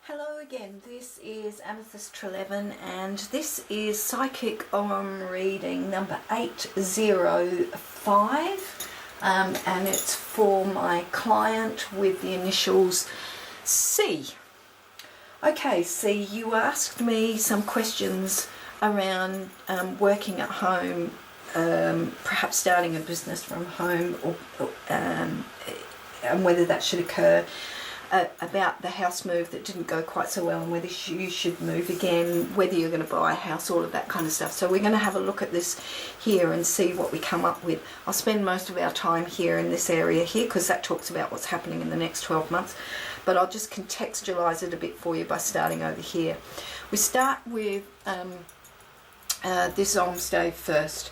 Hello again, this is Amethyst Treleaven and this is Psychic Ogham reading number 805 and it's for my client with the initials C. Okay, C, you asked me some questions around working at home, perhaps starting a business from home and whether that should occur. About the house move that didn't go quite so well and whether you should move again, whether you're going to buy a house, all of that kind of stuff. So we're going to have a look at this here and see what we come up with. I'll spend most of our time here in this area here because that talks about what's happening in the next 12 months. But I'll just contextualise it a bit for you by starting over here. We start with this Ogham stave first.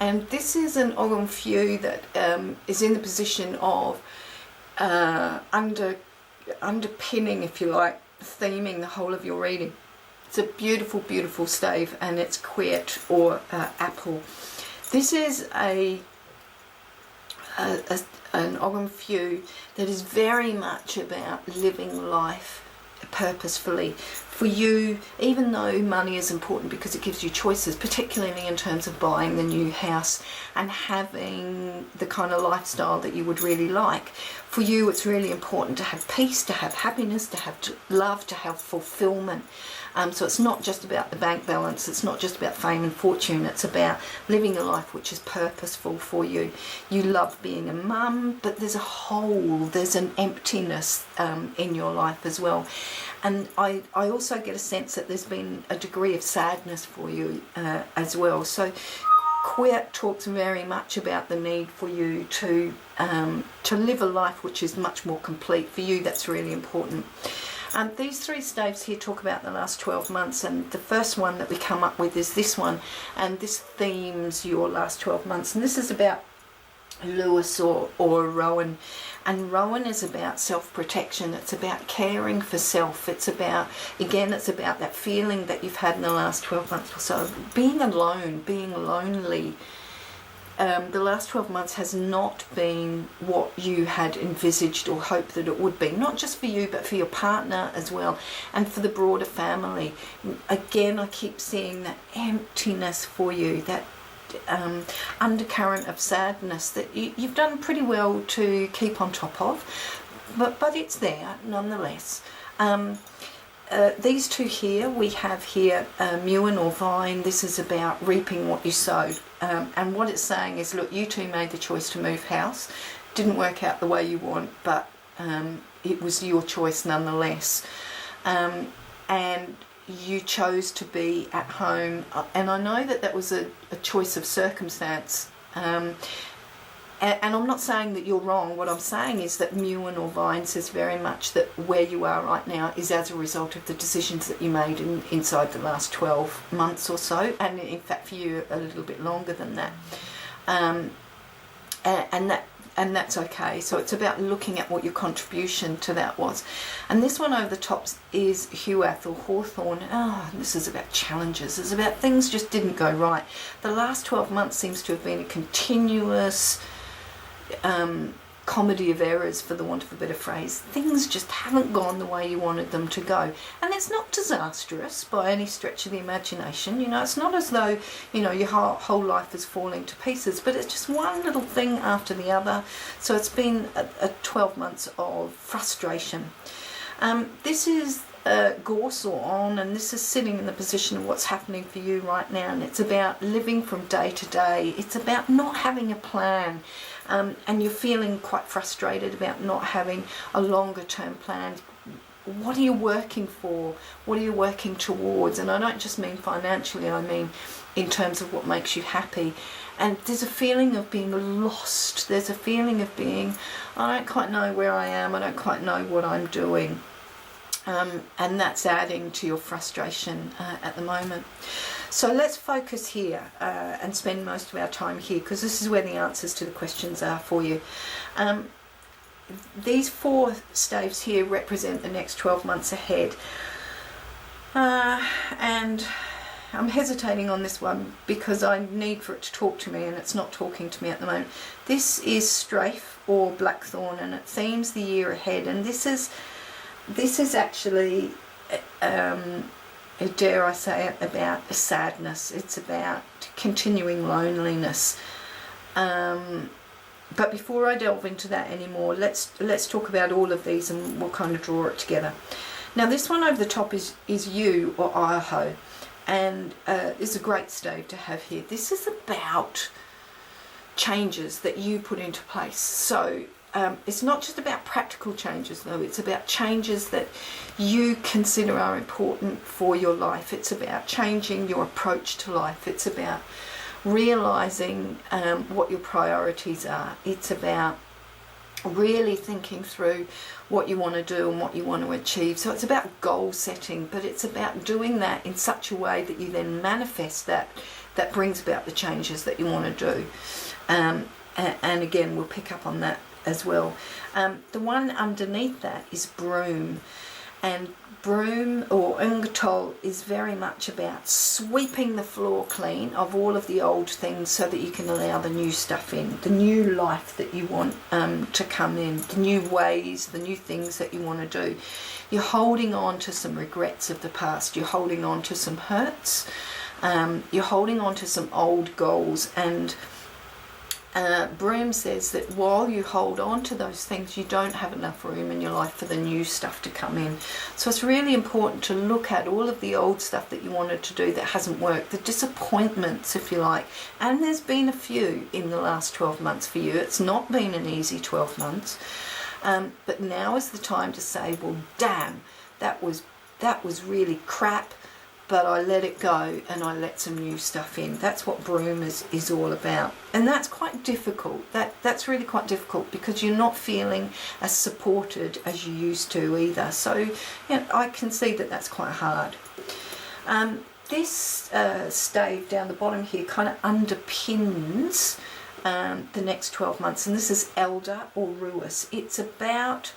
And this is an Ogham few that is in the position of underpinning, if you like, theming the whole of your reading. It's a beautiful, beautiful stave, and it's quiet or apple. This is an Ogham few that is very much about living life purposefully. For you, even though money is important because it gives you choices, particularly in terms of buying the new house and having the kind of lifestyle that you would really like, for you it's really important to have peace, to have happiness, to have love, to have fulfillment. So it's not just about the bank balance, it's not just about fame and fortune, it's about living a life which is purposeful for you. You love being a mum, but there's a hole, there's an emptiness in your life as well. And I also get a sense that there's been a degree of sadness for you as well. So Quiet talks very much about the need for you to live a life which is much more complete. For you, that's really important. These three staves here talk about the last 12 months, and the first one that we come up with is this one, and this themes your last 12 months. And this is about Lewis or Rowan, and Rowan is about self-protection. It's about caring for self. It's about, again, it's about that feeling that you've had in the last 12 months or so, being alone, being lonely. The last 12 months has not been what you had envisaged or hoped that it would be, not just for you but for your partner as well and for the broader family. Again, I keep seeing that emptiness for you, that undercurrent of sadness that you've done pretty well to keep on top of, but it's there nonetheless. These two here, we have here Mewan or Vine. This is about reaping what you sowed, and what it's saying is, look, you two made the choice to move house. Didn't work out the way you want, but it was your choice nonetheless, and you chose to be at home, and I know that that was a choice of circumstance, and I'm not saying that you're wrong. What I'm saying is that Mewan or Vine says very much that where you are right now is as a result of the decisions that you made inside the last 12 months or so, and in fact for you a little bit longer than that, and that's okay. So it's about looking at what your contribution to that was. And this one over the top is Hewath or Hawthorn. This is about challenges. It's about things just didn't go right. The last 12 months seems to have been a continuous comedy of errors, for the want of a better phrase. Things just haven't gone the way you wanted them to go. And it's not disastrous by any stretch of the imagination. You know, it's not as though, you know, your whole life is falling to pieces, but it's just one little thing after the other. So it's been a 12 months of frustration. This is Gorse or On, and this is sitting in the position of what's happening for you right now, and it's about living from day to day. It's about not having a plan, and you're feeling quite frustrated about not having a longer term plan. What are you working for? What are you working towards? And I don't just mean financially, I mean in terms of what makes you happy. And there's a feeling of being lost. There's a feeling of being, I don't quite know where I am, I don't quite know what I'm doing. And that's adding to your frustration at the moment. So let's focus here and spend most of our time here, because this is where the answers to the questions are for you. These four staves here represent the next 12 months ahead. And I'm hesitating on this one because I need for it to talk to me, and it's not talking to me at the moment. This is Strafe or Blackthorn, and it themes the year ahead, and this is actually dare I say it, about sadness. It's about continuing loneliness. But before I delve into that anymore, let's talk about all of these and we'll kind of draw it together. Now this one over the top is you or Idaho, and is a great stave to have here. This is about changes that you put into place. So it's not just about practical changes though, it's about changes that you consider are important for your life. It's about changing your approach to life. It's about realizing what your priorities are. It's about really thinking through what you want to do and what you want to achieve. So it's about goal setting, but it's about doing that in such a way that you then manifest that brings about the changes that you want to do. And again, we'll pick up on that as well. The one underneath that is broom, and broom or ungatol is very much about sweeping the floor clean of all of the old things so that you can allow the new stuff in, the new life that you want to come in, the new ways, the new things that you want to do. You're holding on to some regrets of the past, you're holding on to some hurts, you're holding on to some old goals, and Broom says that while you hold on to those things, you don't have enough room in your life for the new stuff to come in. So it's really important to look at all of the old stuff that you wanted to do that hasn't worked, the disappointments, if you like. And there's been a few in the last 12 months for you. It's not been an easy 12 months. But now is the time to say, well, damn, that was really crap, but I let it go and I let some new stuff in. That's what Broom is all about. And that's quite difficult. That's really quite difficult because you're not feeling as supported as you used to either. So, you know, I can see that that's quite hard. This stave down the bottom here kind of underpins the next 12 months. And this is Elder or Ruis. It's about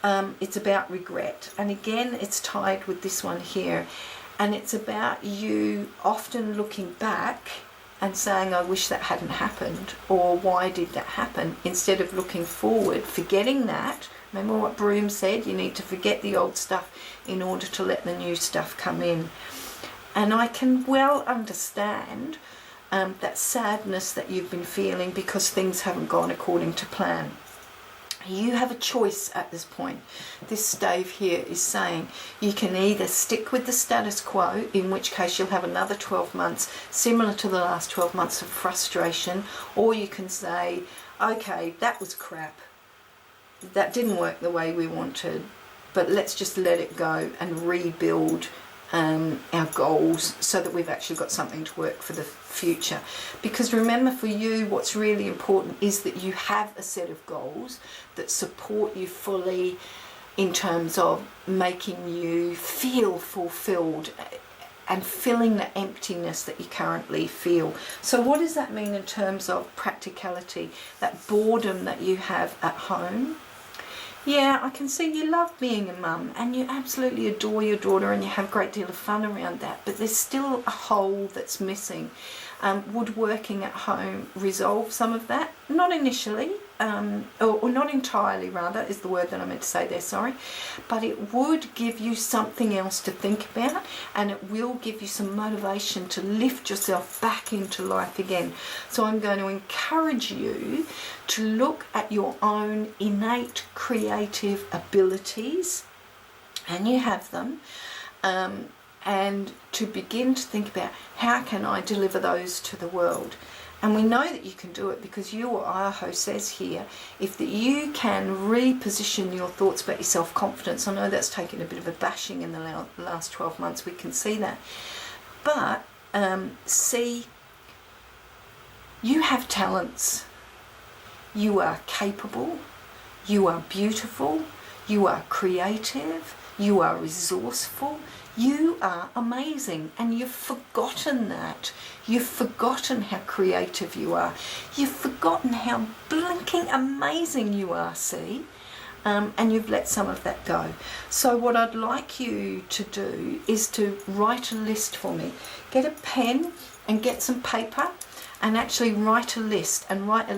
regret. And again, it's tied with this one here. And it's about you often looking back and saying, I wish that hadn't happened, or why did that happen, instead of looking forward, forgetting that. Remember what Broom said, you need to forget the old stuff in order to let the new stuff come in. And I can well understand that sadness that you've been feeling because things haven't gone according to plan. You have a choice at this point. This stave here is saying you can either stick with the status quo, in which case you'll have another 12 months similar to the last 12 months of frustration, or you can say, okay, that was crap. That didn't work the way we wanted, but let's just let it go and rebuild our goals so that we've actually got something to work for the future. Because remember, for you, what's really important is that you have a set of goals that support you fully in terms of making you feel fulfilled and filling the emptiness that you currently feel. So what does that mean in terms of practicality? That boredom that you have at home. Yeah, I can see you love being a mum and you absolutely adore your daughter and you have a great deal of fun around that, but there's still a hole that's missing. Would working at home resolve some of that? Not initially, or not entirely rather, is the word that I meant to say there, sorry. But it would give you something else to think about, and it will give you some motivation to lift yourself back into life again. So I'm going to encourage you to look at your own innate creative abilities, and you have them, and to begin to think about how can I deliver those to the world. And we know that you can do it because you, or Idaho says here, if that you can reposition your thoughts about your self-confidence. I know that's taken a bit of a bashing in the last 12 months, we can see that. But see, you have talents. You are capable, you are beautiful, you are creative, you are resourceful, you are amazing, and you've forgotten that. You've forgotten how creative you are. You've forgotten how blinking amazing you are, see? And you've let some of that go. So what I'd like you to do is to write a list for me. Get a pen and get some paper and actually write a list, and write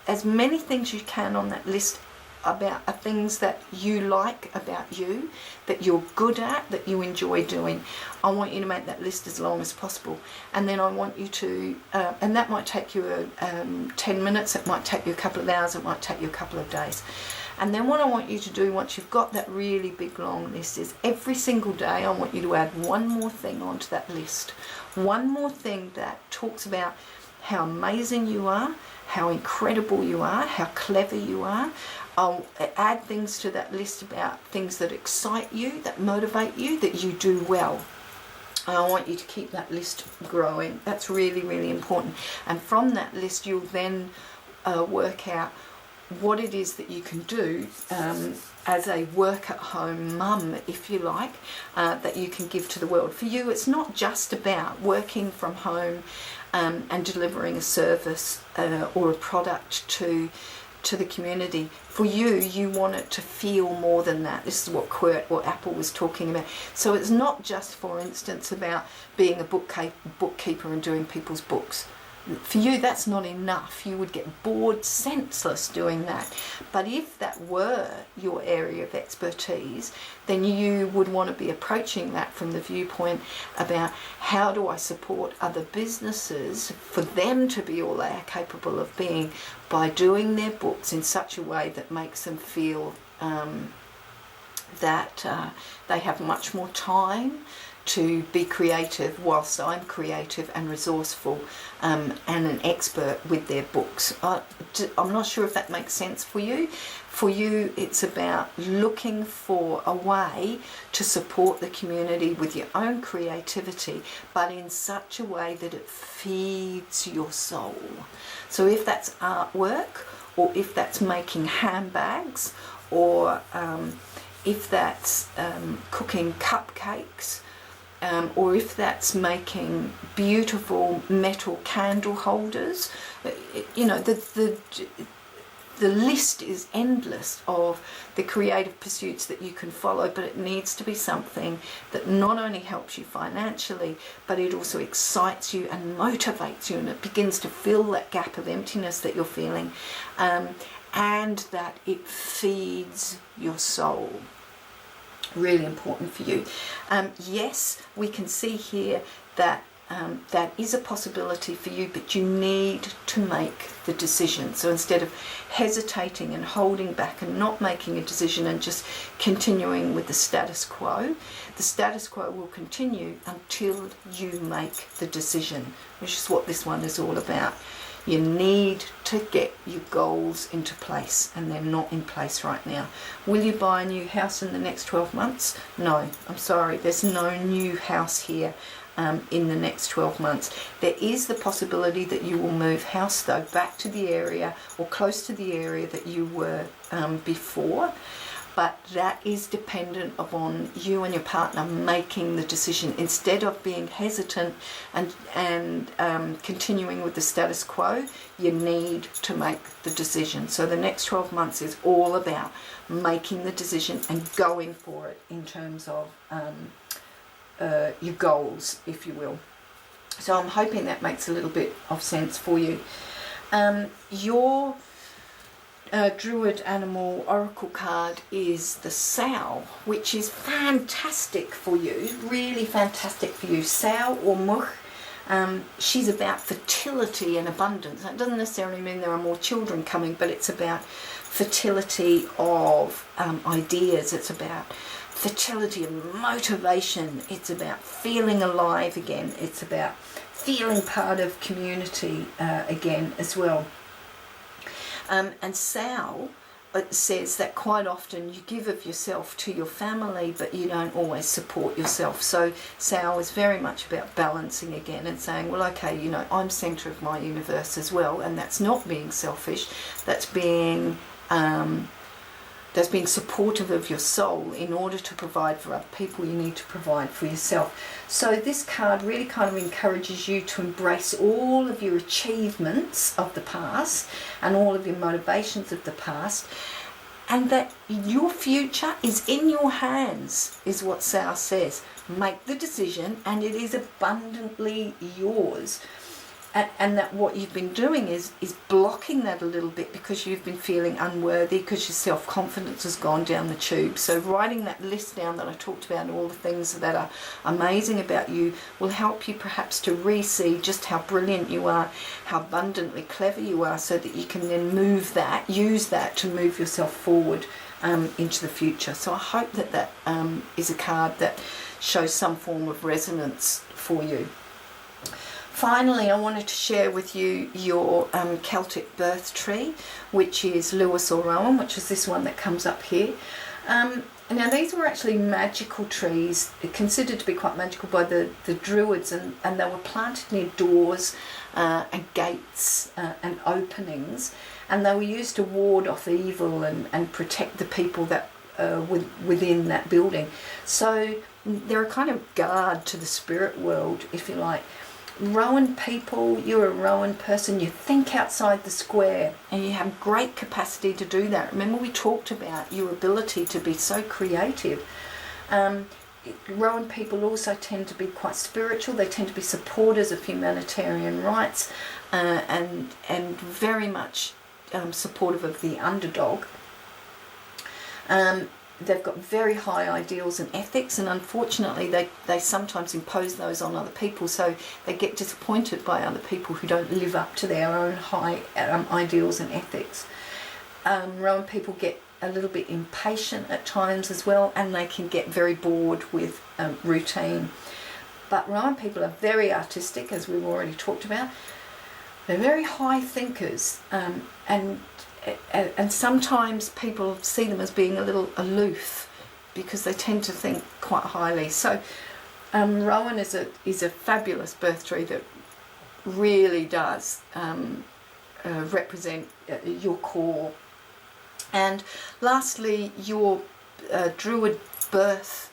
as many things you can on that list are things that you like about you, that you're good at, that you enjoy doing. I want you to make that list as long as possible. And then I want you to, and that might take you 10 minutes, it might take you a couple of hours, it might take you a couple of days. And then what I want you to do once you've got that really big long list is every single day I want you to add one more thing onto that list. One more thing that talks about how amazing you are, how incredible you are, how clever you are. I'll add things to that list about things that excite you, that motivate you, that you do well. And I want you to keep that list growing. That's really, really important. And from that list you'll then work out what it is that you can do as a work-at-home mum, if you like, that you can give to the world. For you, it's not just about working from home and delivering a service or a product to the community. For you, you want it to feel more than that. This is what Quirt or Apple was talking about. So it's not just, for instance, about being a bookkeeper and doing people's books. For you, that's not enough. You would get bored senseless doing that. But if that were your area of expertise, then you would want to be approaching that from the viewpoint about how do I support other businesses for them to be all they are capable of being by doing their books in such a way that makes them feel that they have much more time to be creative whilst I'm creative and resourceful and an expert with their books. I'm not sure if that makes sense for you. For you, it's about looking for a way to support the community with your own creativity, but in such a way that it feeds your soul. So if that's artwork, or if that's making handbags, or if that's cooking cupcakes, or if that's making beautiful metal candle holders, you know, the list is endless of the creative pursuits that you can follow, but it needs to be something that not only helps you financially, but it also excites you and motivates you, and it begins to fill that gap of emptiness that you're feeling, and that it feeds your soul. Really important for you. Yes, we can see here that that is a possibility for you, but you need to make the decision. So instead of hesitating and holding back and not making a decision and just continuing with the status quo will continue until you make the decision, which is what this one is all about. You need to get your goals into place, and they're not in place right now. Will you buy a new house in the next 12 months? No, I'm sorry, there's no new house here in the next 12 months. There is the possibility that you will move house though back to the area or close to the area that you were before. But that is dependent upon you and your partner making the decision. Instead of being hesitant and continuing with the status quo, you need to make the decision. So the next 12 months is all about making the decision and going for it in terms of your goals, if you will. So I'm hoping that makes a little bit of sense for you. Your Druid Animal Oracle card is the Sow, which is fantastic for you, really fantastic for you. Sow or Much, she's about fertility and abundance. That doesn't necessarily mean there are more children coming, but it's about fertility of ideas. It's about fertility of motivation. It's about feeling alive again. It's about feeling part of community again as well. And Sow says that quite often you give of yourself to your family, but you don't always support yourself. So Sow is very much about balancing again and saying, well, okay, you know, I'm centre of my universe as well, and that's not being selfish. That's being supportive of your soul. In order to provide for other people, you need to provide for yourself. So this card really kind of encourages you to embrace all of your achievements of the past and all of your motivations of the past, and that your future is in your hands, is what Sow says. Make the decision and it is abundantly yours. and that what you've been doing is blocking that a little bit because you've been feeling unworthy, because your self-confidence has gone down the tube. So writing that list down that I talked about, all the things that are amazing about you, will help you perhaps to re-see just how brilliant you are, how abundantly clever you are, so that you can then use that to move yourself forward into the future. So I hope that is a card that shows some form of resonance for you. Finally, I wanted to share with you your Celtic birth tree, which is Lewis or Rowan, which is this one that comes up here. Now, these were actually magical trees, considered to be quite magical by the Druids, and they were planted near doors and gates and openings, and they were used to ward off evil and protect the people that within that building. So they're a kind of guard to the spirit world, if you like. Rowan people, you're a Rowan person, you think outside the square and you have great capacity to do that. Remember, we talked about your ability to be so creative. Rowan people also tend to be quite spiritual. They tend to be supporters of humanitarian rights and very much supportive of the underdog. They've got very high ideals and ethics, and unfortunately they sometimes impose those on other people, so they get disappointed by other people who don't live up to their own high ideals and ethics. Rowan people get a little bit impatient at times as well, and they can get very bored with routine. But Rowan people are very artistic, as we've already talked about. They're very high thinkers, and sometimes people see them as being a little aloof because they tend to think quite highly. So Rowan is a fabulous birth tree that really does represent your core. And lastly, your Druid birth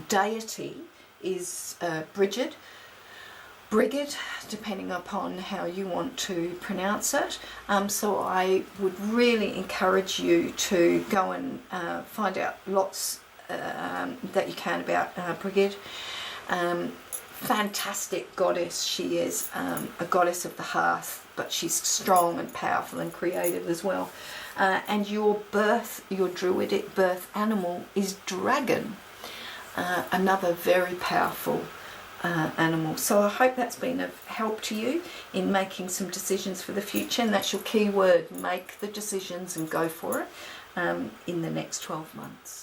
deity is Brigid, depending upon how you want to pronounce it. So I would really encourage you to go and find out lots that you can about Brigid. Fantastic goddess she is, a goddess of the hearth, but she's strong and powerful and creative as well. And your druidic birth animal is dragon, another very powerful animal. So I hope that's been of help to you in making some decisions for the future, and that's your key word: make the decisions and go for it in the next 12 months.